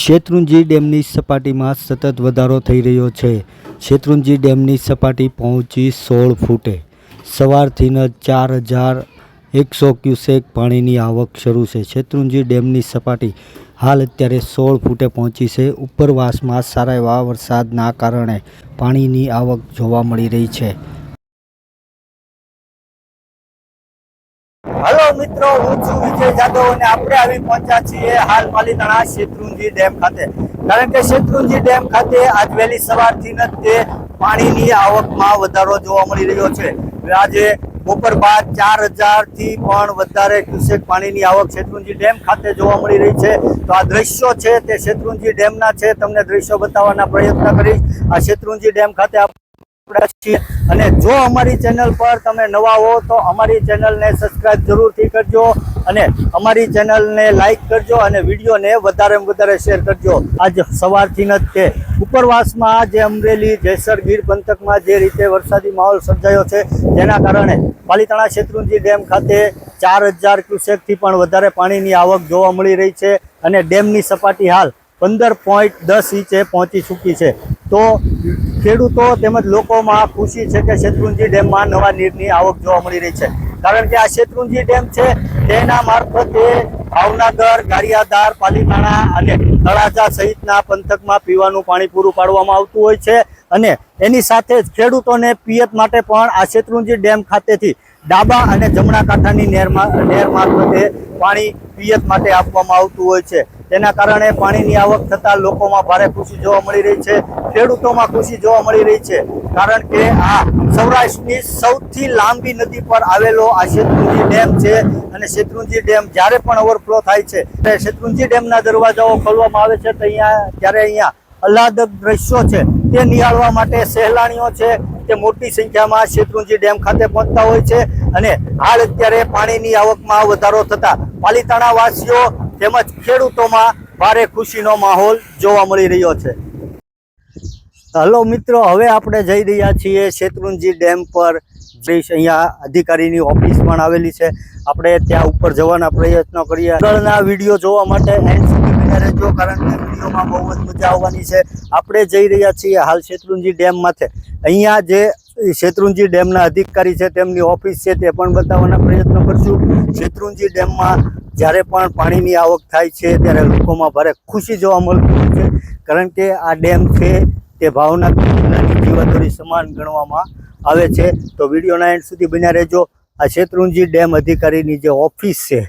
શેત્રુંજી ડેમની સપાટીમાં સતત વધારો થઈ રહ્યો છે। શેત્રુંજી ડેમની સપાટી પહોંચી 16 ફૂટે। સવારથી જ 4100 ક્યુસેક પાણીની આવક શરૂ છે। શેત્રુંજી ડેમની સપાટી હાલ અત્યારે 16 ફૂટે પહોંચી છે। ઉપરવાસમાં સારા એવા વરસાદના કારણે પાણીની આવક જોવા મળી રહી છે। हेलो मित्रों, हूँ छू विजय जादव અને આપણે આવી પહોંચ્યા છીએ હાલ પાલીતાણા શેત્રુંજી ડેમ ખાતે। કારણ કે શેત્રુંજી ડેમ ખાતે આજ વહેલી સવારથી જ તે પાણીની આવકમાં વધારો જોવા મળી રહ્યો છે। આજે બપોર બાદ 4000 થી પણ વધારે ક્યુસેક પાણીની આવક શેત્રુંજી ડેમ ખાતે જોવા મળી રહી છે। તો આ દ્રશ્યો છે તે શેત્રુંજી ડેમના છે। તમને દ્રશ્યો બતાવવાના પ્રયત્ન કરીશ। આ શેત્રુંજી ડેમ ખાતે અને જો અમારી ચેનલ પર તમે નવા હો તો અમારી ચેનલને સબસ્ક્રાઇબ જરૂરથી કરજો અને અમારી ચેનલને લાઈક કરજો અને વિડીયોને વધારેમાં વધારે શેર કરજો। આજ સવારથી જ તે ઉપરવાસમાં જે અમરેલી જેસર ગીર પંથકમાં જે રીતે વરસાદી માહોલ સર્જાયો છે જેના કારણે પાલીતાણા શેત્રુંજી ડેમ ખાતે 4000 ક્યુસેકથી પણ વધારે પાણીની આવક જોવા મળી રહી છે અને ડેમની સપાટી હાલ 15.10 ઇંચે પહોંચી ચૂકી છે। તો ખેડૂતો તેમજ લોકોમાં ખુશી છે કે શેત્રુંજી ડેમમાં નવા નીરની આવક જોવા મળી રહી છે। કારણ કે આ શેત્રુંજી ડેમ છે તેના મારફતે ભાવનગર, ગારિયાધાર, પાલીતાણા અને તળાજા સહિતના પંથકમાં પીવાનું પાણી પૂરું પાડવામાં આવતું હોય છે અને એની સાથે જ ખેડૂતોને પિયત માટે પણ આ શેત્રુંજી ડેમ ખાતેથી ડાબા અને જમણા કાંઠાની નહેર મારફતે પાણી પિયત માટે આપવામાં આવતું હોય છે। તેના કારણે પાણીની આવક થતાં લોકોમાં ભારે ખુશી જોવા મળી રહી છે, ખેડૂતોમાં ખુશી જોવા મળી રહી છે। કારણ કે આ સૌરાષ્ટ્રની સૌથી લાંબી નદી પર આવેલો આ શેત્રુંજી ડેમ છે અને શેત્રુંજી ડેમ જ્યારે પણ ઓવરફ્લો થાય છે ત્યારે શેત્રુંજી ડેમના દરવાજાઓ ખોલવામાં આવે છે તો ત્યારે અહીંયા આહલાદક દ્રશ્યો છે તે નિહાળવા માટે સહેલાણીઓ છે તે મોટી સંખ્યામાં શેત્રુંજી ડેમ ખાતે પહોંચતા હોય છે અને હાલ અત્યારે પાણીની આવકમાં વધારો થતા પાલીતાણા વાસીઓ તેમજ ખેડૂતોમાં ભારે ખુશીનો માહોલ જોવા મળી રહ્યો છે। હલો મિત્રો, હવે આપણે જઈ રહ્યા છીએ શેત્રુંજી ડેમ પર। અહીંયા અધિકારીની ઓફિસ પણ આવેલી છે। આપણે ત્યાં ઉપર જવાના પ્રયત્નો કરીએ। આગળના વિડીયો જોવા માટે એન્ડ સુધી બન્યા રહેજો કારણ કે વિડીયોમાં બહુ જ મજા આવવાની છે। આપણે જઈ રહ્યા છીએ હાલ શેત્રુંજી ડેમ માથે। અહીંયા જે શેત્રુંજી ડેમના અધિકારી છે તેમની ઓફિસ છે તે પણ બતાવવાના પ્રયત્નો કરશું। શેત્રુંજી ડેમમાં જ્યારે પણ પાણીની આવક થાય છે ત્યારે લોકોમાં ભારે ખુશી જોવા મળતી હોય છે કારણ કે આ ડેમ છે તે ભાવનગર જિલ્લાની જીવાદોરી સમાન ગણવામાં આવે છે। તો વિડીયોના એન્ડ સુધી બન્યા રહેજો। આ શેત્રુંજી ડેમ અધિકારીની જે ઓફિસ છે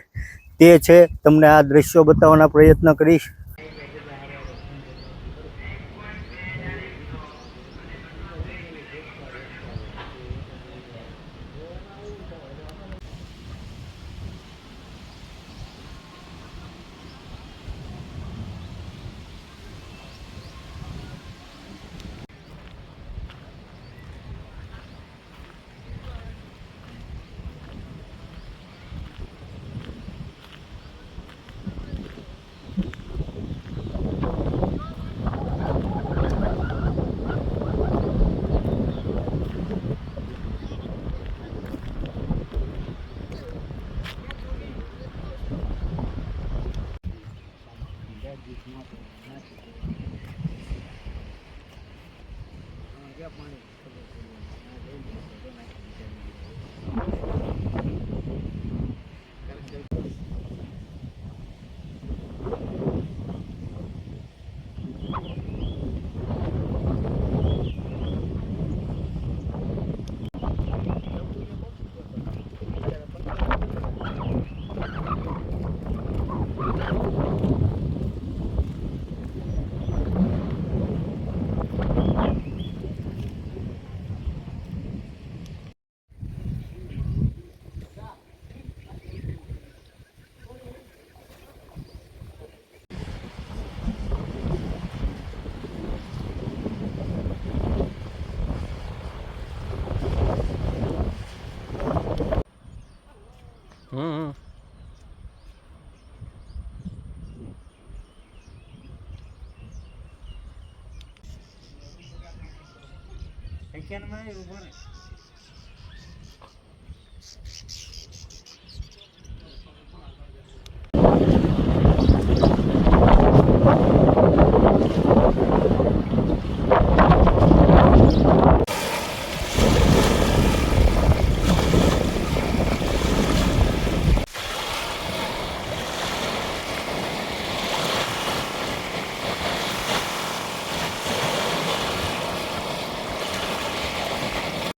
તે છે, તમને આ દ્રશ્યો બતાવવાના પ્રયત્ન કરીશ।